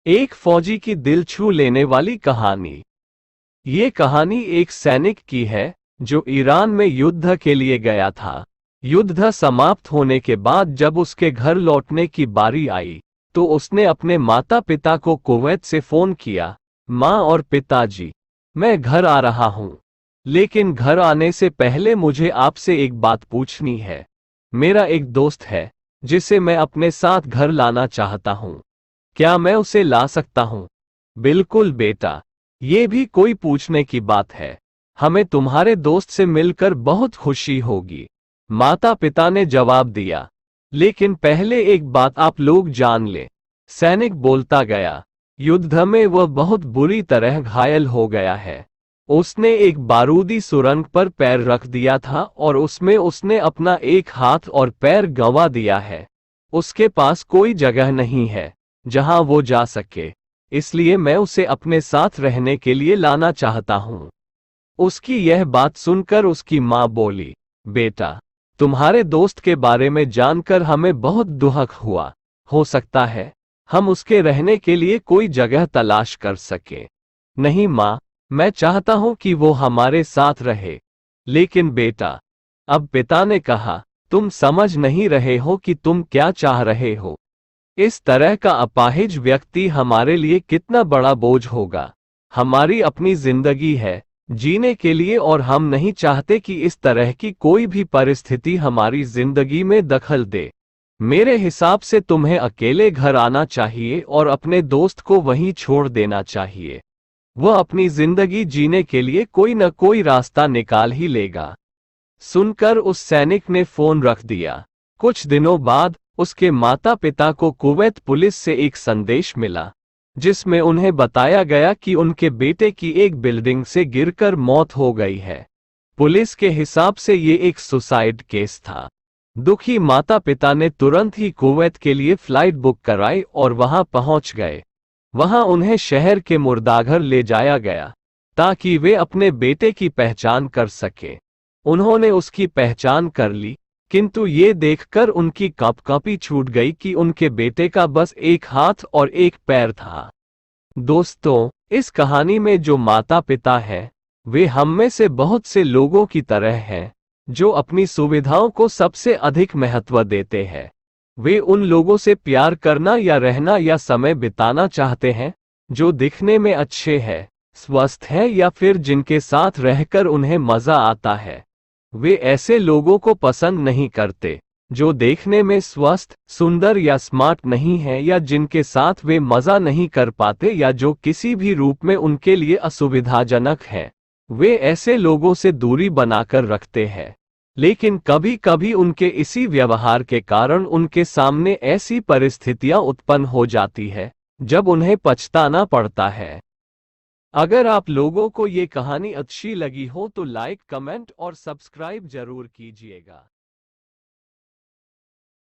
एक फौजी की दिल छू लेने वाली कहानी। ये कहानी एक सैनिक की है जो ईरान में युद्ध के लिए गया था। युद्ध समाप्त होने के बाद जब उसके घर लौटने की बारी आई तो उसने अपने माता पिता को कुवैत से फोन किया, माँ और पिताजी, मैं घर आ रहा हूँ, लेकिन घर आने से पहले मुझे आपसे एक बात पूछनी है। मेरा एक दोस्त है जिसे मैं अपने साथ घर लाना चाहता हूँ, क्या मैं उसे ला सकता हूँ? बिल्कुल बेटा, ये भी कोई पूछने की बात है। हमें तुम्हारे दोस्त से मिलकर बहुत खुशी होगी, माता पिता ने जवाब दिया। लेकिन पहले एक बात आप लोग जान ले, सैनिक बोलता गया, युद्ध में वह बहुत बुरी तरह घायल हो गया है। उसने एक बारूदी सुरंग पर पैर रख दिया था और उसमें उसने अपना एक हाथ और पैर गंवा दिया है। उसके पास कोई जगह नहीं है जहां वो जा सके, इसलिए मैं उसे अपने साथ रहने के लिए लाना चाहता हूं। उसकी यह बात सुनकर उसकी मां बोली, बेटा, तुम्हारे दोस्त के बारे में जानकर हमें बहुत दुख हुआ। हो सकता है हम उसके रहने के लिए कोई जगह तलाश कर सके। नहीं मां, मैं चाहता हूं कि वो हमारे साथ रहे। लेकिन बेटा, अब पिता ने कहा, तुम समझ नहीं रहे हो कि तुम क्या चाह रहे हो। इस तरह का अपाहिज व्यक्ति हमारे लिए कितना बड़ा बोझ होगा। हमारी अपनी जिंदगी है जीने के लिए और हम नहीं चाहते कि इस तरह की कोई भी परिस्थिति हमारी जिंदगी में दखल दे। मेरे हिसाब से तुम्हें अकेले घर आना चाहिए और अपने दोस्त को वहीं छोड़ देना चाहिए। वह अपनी जिंदगी जीने के लिए कोई न कोई रास्ता निकाल ही लेगा। सुनकर उस सैनिक ने फोन रख दिया। कुछ दिनों बाद उसके माता पिता को कुवैत पुलिस से एक संदेश मिला जिसमें उन्हें बताया गया कि उनके बेटे की एक बिल्डिंग से गिरकर मौत हो गई है। पुलिस के हिसाब से ये एक सुसाइड केस था। दुखी माता पिता ने तुरंत ही कुवैत के लिए फ्लाइट बुक कराई और वहां पहुंच गए। वहां उन्हें शहर के मुर्दाघर ले जाया गया ताकि वे अपने बेटे की पहचान कर सके। उन्होंने उसकी पहचान कर ली, किंतु ये देखकर उनकी कंपी छूट गई कि उनके बेटे का बस एक हाथ और एक पैर था। दोस्तों, इस कहानी में जो माता पिता हैं, वे हम में से बहुत से लोगों की तरह हैं जो अपनी सुविधाओं को सबसे अधिक महत्व देते हैं। वे उन लोगों से प्यार करना या रहना या समय बिताना चाहते हैं जो दिखने में अच्छे हैं, स्वस्थ हैं या फिर जिनके साथ रहकर उन्हें मजा आता है। वे ऐसे लोगों को पसंद नहीं करते जो देखने में स्वस्थ, सुंदर या स्मार्ट नहीं हैं या जिनके साथ वे मजा नहीं कर पाते या जो किसी भी रूप में उनके लिए असुविधाजनक हैं। वे ऐसे लोगों से दूरी बनाकर रखते हैं। लेकिन कभी कभी उनके इसी व्यवहार के कारण उनके सामने ऐसी परिस्थितियां उत्पन्न हो जाती है जब उन्हें पछताना पड़ता है। अगर आप लोगों को ये कहानी अच्छी लगी हो तो लाइक, कमेंट और सब्सक्राइब जरूर कीजिएगा।